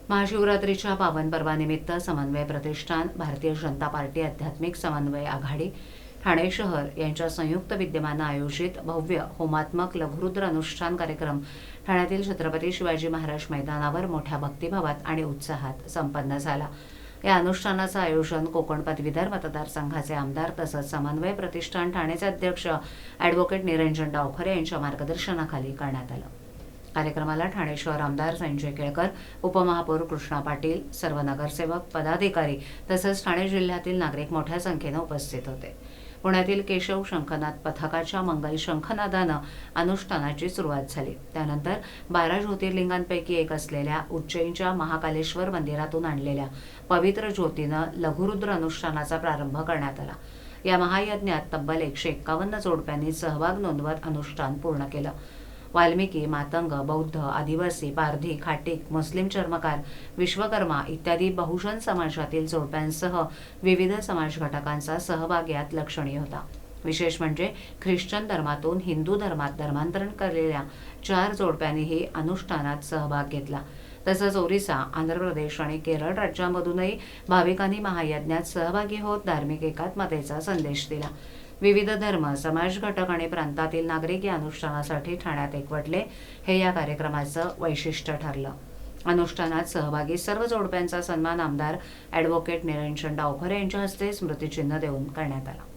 महाशिवरात्रीच्या पावन पर्वानिमित्त समन्वय प्रतिष्ठान, भारतीय जनता पार्टी आध्यात्मिक समन्वय आघाडी, ठाणे शहर यांच्या संयुक्त विद्यमानं आयोजित भव्य होमात्मक लघुरुद्र अनुष्ठान कार्यक्रम ठाण्यातील छत्रपती शिवाजी महाराज मैदानावर मोठ्या भक्तिभावात आणि उत्साहात संपन्न झाला। या अनुष्ठानाचं आयोजन कोकण पदवीधर मतदारसंघाचे आमदार तसंच समन्वय प्रतिष्ठान ठाणेचे अध्यक्ष ॲडव्होकेट निरंजन डावखरे यांच्या मार्गदर्शनाखाली करण्यात आलं। कार्यक्रमाला ठाणे शहर आमदार संजय केळकर, उपमहापौर कृष्णा पाटील, सर्व नगरसेवक, पदाधिकारी तसंच ठाणे जिल्ह्यातील नागरिक मोठ्या संख्येने उपस्थित होते। पुण्यातील केशव शंखनाद पथकाच्या मंगल शंखनादानं अनुष्ठानाची सुरुवात झाली। त्यानंतर 12 ज्योतिर्लिंगांपैकी एक असलेल्या उज्जैनच्या महाकालेश्वर मंदिरातून आणलेल्या पवित्र ज्योतीनं लघुरुद्र अनुष्ठानाचा प्रारंभ करण्यात आला। या महायज्ञात तब्बल 151 जोडप्यांनी सहभाग नोंदवत अनुष्ठान पूर्ण केलं। वाल्मिकी, मातंग, बौद्ध, आदिवासी, पारधी, खाटीक, मुस्लिम चर्मकार, विश्वकर्मा इत्यादी बहुजन समाजातील जोडप्यांसह विविध समाज घटकांचा सहभाग यात लक्षणीय होता। विशेष म्हणजे ख्रिश्चन धर्मातून हिंदू धर्मात धर्मांतरण केलेल्या 4 जोडप्यांनीही अनुष्ठानात सहभाग घेतला। तसंच ओरिसा, आंध्र प्रदेश आणि केरळ राज्यांमधूनही भाविकांनी महायज्ञात सहभागी होत धार्मिक एकात्मतेचा संदेश दिला। विविध धर्म, समाज घटक आणि प्रांतातील नागरिक या अनुष्ठानासाठी ठाण्यात एकवटले, हे या कार्यक्रमाचं वैशिष्ट्य ठरलं। अनुष्ठानात सहभागी सर्व जोडप्यांचा सन्मान आमदार ॲडव्होकेट निरंजन डावखरे यांच्या हस्ते स्मृतिचिन्ह देऊन करण्यात आला।